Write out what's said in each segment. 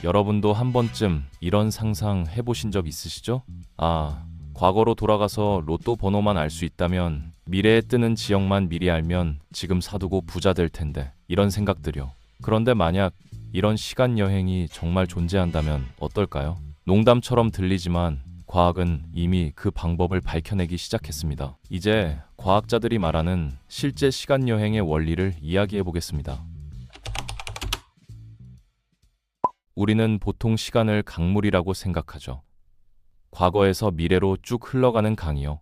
여러분도 한 번쯤 이런 상상 해보신 적 있으시죠? 과거로 돌아가서 로또 번호만 알 수 있다면, 미래에 뜨는 지역만 미리 알면 지금 사두고 부자 될 텐데, 이런 생각들요. 그런데 만약 이런 시간 여행이 정말 존재한다면 어떨까요? 농담처럼 들리지만 과학은 이미 그 방법을 밝혀내기 시작했습니다. 이제 과학자들이 말하는 실제 시간 여행의 원리를 이야기해 보겠습니다. 우리는 보통 시간을 강물이라고 생각하죠. 과거에서 미래로 쭉 흘러가는 강이요.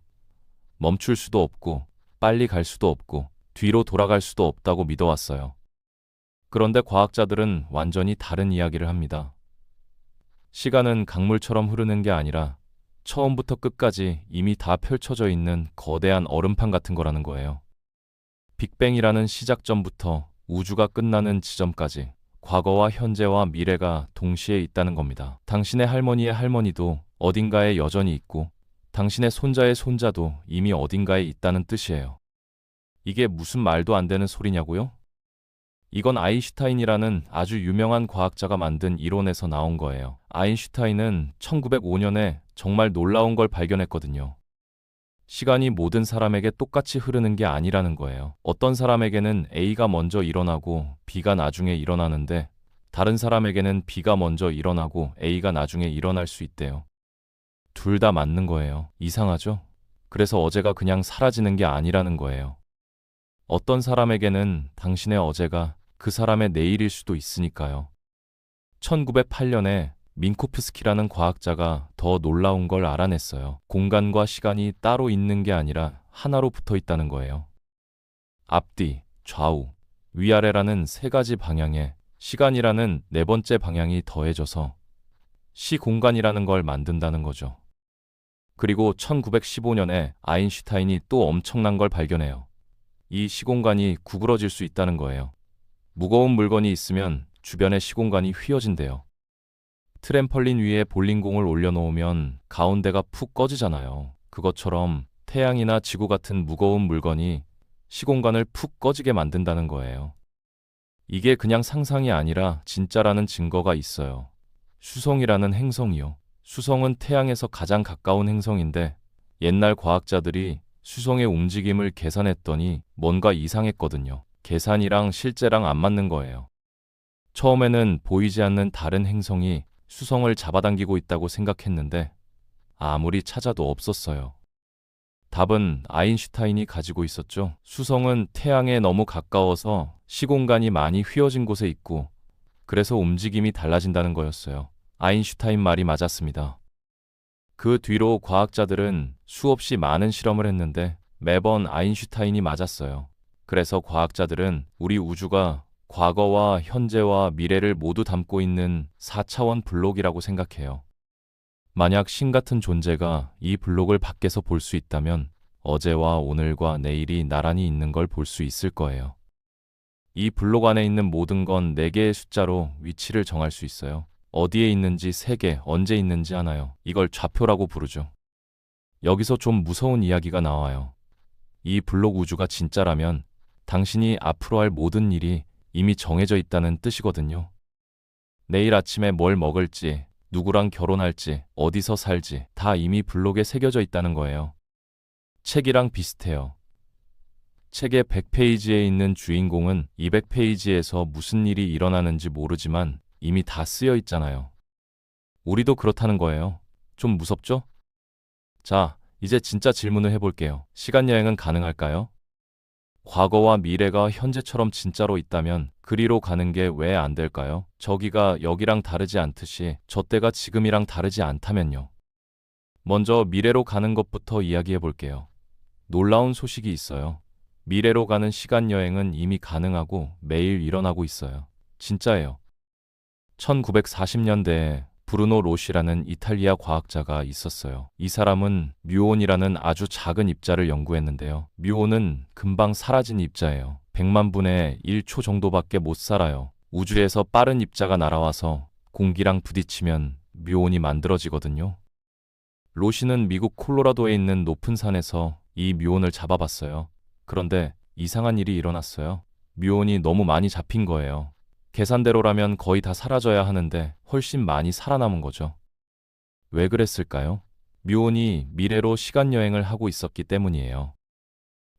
멈출 수도 없고 빨리 갈 수도 없고 뒤로 돌아갈 수도 없다고 믿어왔어요. 그런데 과학자들은 완전히 다른 이야기를 합니다. 시간은 강물처럼 흐르는 게 아니라 처음부터 끝까지 이미 다 펼쳐져 있는 거대한 얼음판 같은 거라는 거예요. 빅뱅이라는 시작점부터 우주가 끝나는 지점까지 과거와 현재와 미래가 동시에 있다는 겁니다. 당신의 할머니의 할머니도 어딘가에 여전히 있고 당신의 손자의 손자도 이미 어딘가에 있다는 뜻이에요. 이게 무슨 말도 안 되는 소리냐고요? 이건 아인슈타인이라는 아주 유명한 과학자가 만든 이론에서 나온 거예요. 아인슈타인은 1905년에 정말 놀라운 걸 발견했거든요. 시간이 모든 사람에게 똑같이 흐르는 게 아니라는 거예요. 어떤 사람에게는 A가 먼저 일어나고 B가 나중에 일어나는데, 다른 사람에게는 B가 먼저 일어나고 A가 나중에 일어날 수 있대요. 둘 다 맞는 거예요. 이상하죠? 그래서 어제가 그냥 사라지는 게 아니라는 거예요. 어떤 사람에게는 당신의 어제가 그 사람의 내일일 수도 있으니까요. 1908년에 민코프스키라는 과학자가 더 놀라운 걸 알아냈어요. 공간과 시간이 따로 있는 게 아니라 하나로 붙어 있다는 거예요. 앞뒤, 좌우, 위아래라는 세 가지 방향에 시간이라는 네 번째 방향이 더해져서 시공간이라는 걸 만든다는 거죠. 그리고 1915년에 아인슈타인이 또 엄청난 걸 발견해요. 이 시공간이 구부러질 수 있다는 거예요. 무거운 물건이 있으면 주변의 시공간이 휘어진대요. 트램펄린 위에 볼링공을 올려놓으면 가운데가 푹 꺼지잖아요. 그것처럼 태양이나 지구 같은 무거운 물건이 시공간을 푹 꺼지게 만든다는 거예요. 이게 그냥 상상이 아니라 진짜라는 증거가 있어요. 수성이라는 행성이요. 수성은 태양에서 가장 가까운 행성인데, 옛날 과학자들이 수성의 움직임을 계산했더니 뭔가 이상했거든요. 계산이랑 실제랑 안 맞는 거예요. 처음에는 보이지 않는 다른 행성이 수성을 잡아당기고 있다고 생각했는데 아무리 찾아도 없었어요. 답은 아인슈타인이 가지고 있었죠. 수성은 태양에 너무 가까워서 시공간이 많이 휘어진 곳에 있고, 그래서 움직임이 달라진다는 거였어요. 아인슈타인 말이 맞았습니다. 그 뒤로 과학자들은 수없이 많은 실험을 했는데 매번 아인슈타인이 맞았어요. 그래서 과학자들은 우리 우주가 과거와 현재와 미래를 모두 담고 있는 4차원 블록이라고 생각해요. 만약 신 같은 존재가 이 블록을 밖에서 볼 수 있다면 어제와 오늘과 내일이 나란히 있는 걸 볼 수 있을 거예요. 이 블록 안에 있는 모든 건 4개의 숫자로 위치를 정할 수 있어요. 어디에 있는지, 세계, 언제 있는지 하나요. 이걸 좌표라고 부르죠. 여기서 좀 무서운 이야기가 나와요. 이 블록 우주가 진짜라면 당신이 앞으로 할 모든 일이 이미 정해져 있다는 뜻이거든요. 내일 아침에 뭘 먹을지, 누구랑 결혼할지, 어디서 살지 다 이미 블록에 새겨져 있다는 거예요. 책이랑 비슷해요. 책의 100페이지에 있는 주인공은 200페이지에서 무슨 일이 일어나는지 모르지만 이미 다 쓰여 있잖아요. 우리도 그렇다는 거예요. 좀 무섭죠? 자, 이제 진짜 질문을 해볼게요. 시간여행은 가능할까요? 과거와 미래가 현재처럼 진짜로 있다면 그리로 가는 게 왜 안 될까요? 저기가 여기랑 다르지 않듯이 저 때가 지금이랑 다르지 않다면요. 먼저 미래로 가는 것부터 이야기해 볼게요. 놀라운 소식이 있어요. 미래로 가는 시간여행은 이미 가능하고 매일 일어나고 있어요. 진짜예요. 1940년대에 브루노 로시라는 이탈리아 과학자가 있었어요. 이 사람은 뮤온이라는 아주 작은 입자를 연구했는데요. 뮤온은 금방 사라진 입자예요. 100만 분의 1초 정도밖에 못 살아요. 우주에서 빠른 입자가 날아와서 공기랑 부딪히면 뮤온이 만들어지거든요. 로시는 미국 콜로라도에 있는 높은 산에서 이 뮤온을 잡아봤어요. 그런데 이상한 일이 일어났어요. 뮤온이 너무 많이 잡힌 거예요. 계산대로라면 거의 다 사라져야 하는데 훨씬 많이 살아남은 거죠. 왜 그랬을까요? 뮤온이 미래로 시간 여행을 하고 있었기 때문이에요.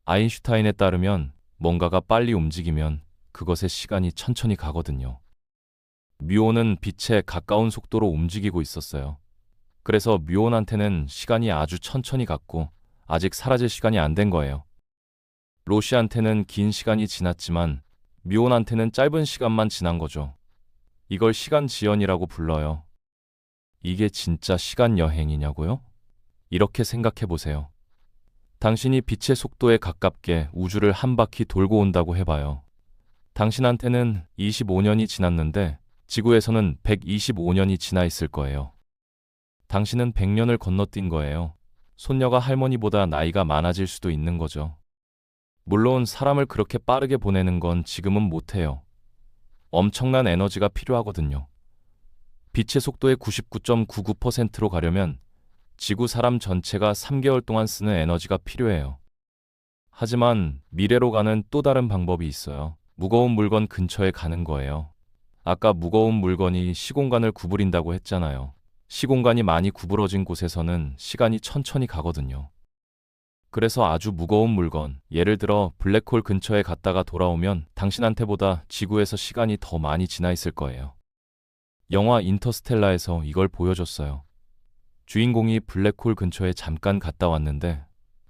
아인슈타인에 따르면 뭔가가 빨리 움직이면 그것의 시간이 천천히 가거든요. 뮤온은 빛에 가까운 속도로 움직이고 있었어요. 그래서 뮤온한테는 시간이 아주 천천히 갔고 아직 사라질 시간이 안 된 거예요. 로시한테는 긴 시간이 지났지만 뮤온한테는 짧은 시간만 지난 거죠. 이걸 시간 지연이라고 불러요. 이게 진짜 시간 여행이냐고요? 이렇게 생각해 보세요. 당신이 빛의 속도에 가깝게 우주를 한 바퀴 돌고 온다고 해봐요. 당신한테는 25년이 지났는데 지구에서는 125년이 지나 있을 거예요. 당신은 100년을 건너뛴 거예요. 손녀가 할머니보다 나이가 많아질 수도 있는 거죠. 물론 사람을 그렇게 빠르게 보내는 건 지금은 못해요. 엄청난 에너지가 필요하거든요. 빛의 속도의 99.99%로 가려면 지구 사람 전체가 3개월 동안 쓰는 에너지가 필요해요. 하지만 미래로 가는 또 다른 방법이 있어요. 무거운 물건 근처에 가는 거예요. 아까 무거운 물건이 시공간을 구부린다고 했잖아요. 시공간이 많이 구부러진 곳에서는 시간이 천천히 가거든요. 그래서 아주 무거운 물건, 예를 들어 블랙홀 근처에 갔다가 돌아오면 당신한테보다 지구에서 시간이 더 많이 지나 있을 거예요. 영화 인터스텔라에서 이걸 보여줬어요. 주인공이 블랙홀 근처에 잠깐 갔다 왔는데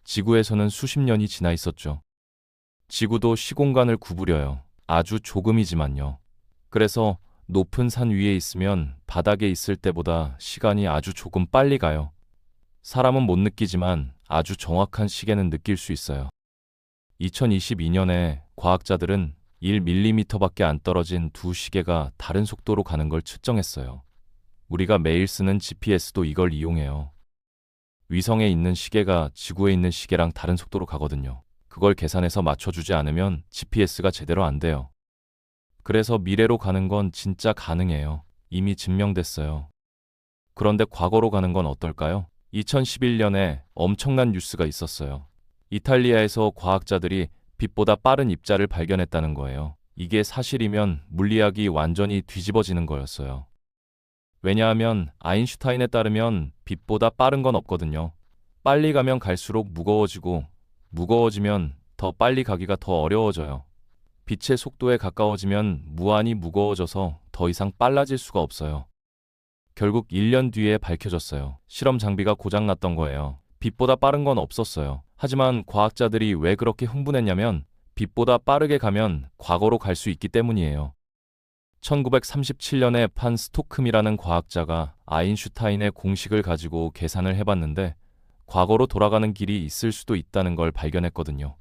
지구에서는 수십 년이 지나 있었죠. 지구도 시공간을 구부려요. 아주 조금이지만요. 그래서 높은 산 위에 있으면 바닥에 있을 때보다 시간이 아주 조금 빨리 가요. 사람은 못 느끼지만 아주 정확한 시계는 느낄 수 있어요. 2022년에 과학자들은 1mm밖에 안 떨어진 두 시계가 다른 속도로 가는 걸 측정했어요. 우리가 매일 쓰는 GPS도 이걸 이용해요. 위성에 있는 시계가 지구에 있는 시계랑 다른 속도로 가거든요. 그걸 계산해서 맞춰주지 않으면 GPS가 제대로 안 돼요. 그래서 미래로 가는 건 진짜 가능해요. 이미 증명됐어요. 그런데 과거로 가는 건 어떨까요? 2011년에 엄청난 뉴스가 있었어요. 이탈리아에서 과학자들이 빛보다 빠른 입자를 발견했다는 거예요. 이게 사실이면 물리학이 완전히 뒤집어지는 거였어요. 왜냐하면 아인슈타인에 따르면 빛보다 빠른 건 없거든요. 빨리 가면 갈수록 무거워지고 무거워지면 더 빨리 가기가 더 어려워져요. 빛의 속도에 가까워지면 무한히 무거워져서 더 이상 빨라질 수가 없어요. 결국 1년 뒤에 밝혀졌어요. 실험 장비가 고장났던 거예요. 빛보다 빠른 건 없었어요. 하지만 과학자들이 왜 그렇게 흥분했냐면 빛보다 빠르게 가면 과거로 갈 수 있기 때문이에요. 1937년에 판 스토크미라는 과학자가 아인슈타인의 공식을 가지고 계산을 해봤는데 과거로 돌아가는 길이 있을 수도 있다는 걸 발견했거든요.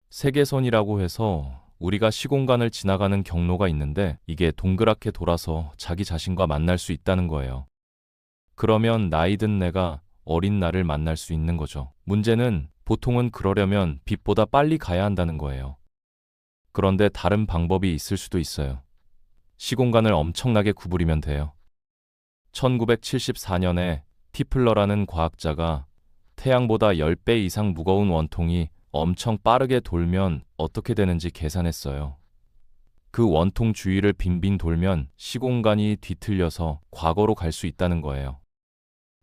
세계선이라고 해서 우리가 시공간을 지나가는 경로가 있는데 이게 동그랗게 돌아서 자기 자신과 만날 수 있다는 거예요. 그러면 나이 든 내가 어린 나를 만날 수 있는 거죠. 문제는 보통은 그러려면 빛보다 빨리 가야 한다는 거예요. 그런데 다른 방법이 있을 수도 있어요. 시공간을 엄청나게 구부리면 돼요. 1974년에 티플러라는 과학자가 태양보다 10배 이상 무거운 원통이 엄청 빠르게 돌면 어떻게 되는지 계산했어요. 그 원통 주위를 빙빙 돌면 시공간이 뒤틀려서 과거로 갈 수 있다는 거예요.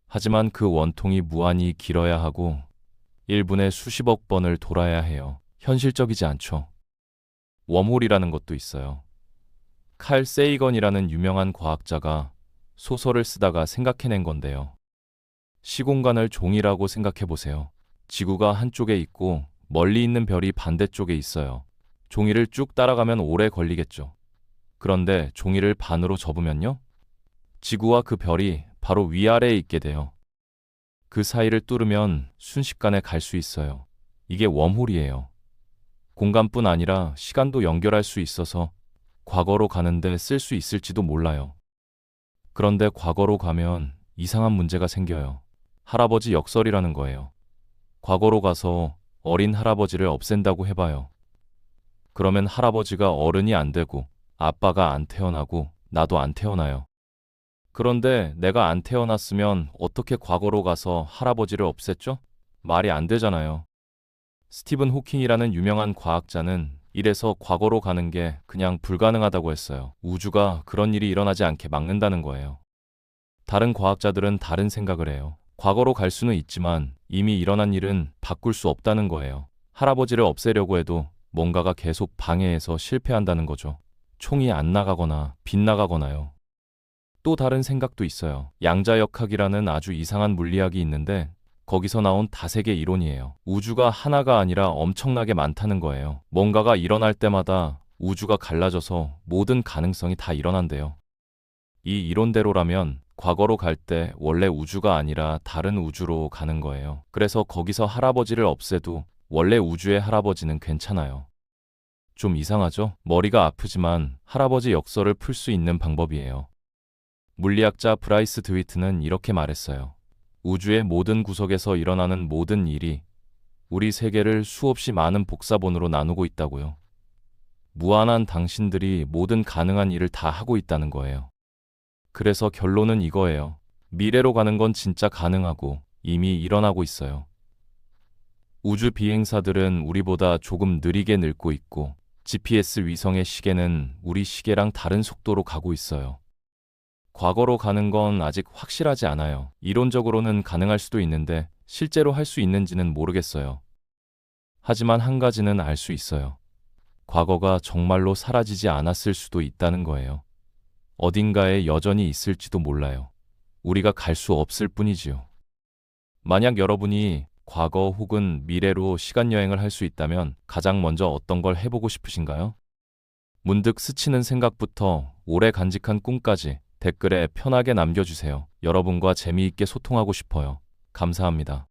하지만 그 원통이 무한히 길어야 하고 1분에 수십억 번을 돌아야 해요. 현실적이지 않죠. 웜홀이라는 것도 있어요. 칼 세이건이라는 유명한 과학자가 소설을 쓰다가 생각해낸 건데요. 시공간을 종이라고 생각해 보세요. 지구가 한쪽에 있고 멀리 있는 별이 반대쪽에 있어요. 종이를 쭉 따라가면 오래 걸리겠죠. 그런데 종이를 반으로 접으면요? 지구와 그 별이 바로 위아래에 있게 돼요. 그 사이를 뚫으면 순식간에 갈 수 있어요. 이게 웜홀이에요. 공간뿐 아니라 시간도 연결할 수 있어서 과거로 가는데 쓸 수 있을지도 몰라요. 그런데 과거로 가면 이상한 문제가 생겨요. 할아버지 역설이라는 거예요. 과거로 가서 어린 할아버지를 없앤다고 해봐요. 그러면 할아버지가 어른이 안 되고 아빠가 안 태어나고 나도 안 태어나요. 그런데 내가 안 태어났으면 어떻게 과거로 가서 할아버지를 없앴죠? 말이 안 되잖아요. 스티븐 호킹이라는 유명한 과학자는 이래서 과거로 가는 게 그냥 불가능하다고 했어요. 우주가 그런 일이 일어나지 않게 막는다는 거예요. 다른 과학자들은 다른 생각을 해요. 과거로 갈 수는 있지만 이미 일어난 일은 바꿀 수 없다는 거예요. 할아버지를 없애려고 해도 뭔가가 계속 방해해서 실패한다는 거죠. 총이 안 나가거나 빗나가거나요. 또 다른 생각도 있어요. 양자역학이라는 아주 이상한 물리학이 있는데 거기서 나온 다세계 이론이에요. 우주가 하나가 아니라 엄청나게 많다는 거예요. 뭔가가 일어날 때마다 우주가 갈라져서 모든 가능성이 다 일어난대요. 이 이론대로라면 과거로 갈 때 원래 우주가 아니라 다른 우주로 가는 거예요. 그래서 거기서 할아버지를 없애도 원래 우주의 할아버지는 괜찮아요. 좀 이상하죠? 머리가 아프지만 할아버지 역설을 풀 수 있는 방법이에요. 물리학자 브라이스 드위트는 이렇게 말했어요. 우주의 모든 구석에서 일어나는 모든 일이 우리 세계를 수없이 많은 복사본으로 나누고 있다고요. 무한한 당신들이 모든 가능한 일을 다 하고 있다는 거예요. 그래서 결론은 이거예요. 미래로 가는 건 진짜 가능하고 이미 일어나고 있어요. 우주 비행사들은 우리보다 조금 느리게 늙고 있고 GPS 위성의 시계는 우리 시계랑 다른 속도로 가고 있어요. 과거로 가는 건 아직 확실하지 않아요. 이론적으로는 가능할 수도 있는데 실제로 할 수 있는지는 모르겠어요. 하지만 한 가지는 알 수 있어요. 과거가 정말로 사라지지 않았을 수도 있다는 거예요. 어딘가에 여전히 있을지도 몰라요. 우리가 갈 수 없을 뿐이지요. 만약 여러분이 과거 혹은 미래로 시간여행을 할 수 있다면 가장 먼저 어떤 걸 해보고 싶으신가요? 문득 스치는 생각부터 오래 간직한 꿈까지 댓글에 편하게 남겨주세요. 여러분과 재미있게 소통하고 싶어요. 감사합니다.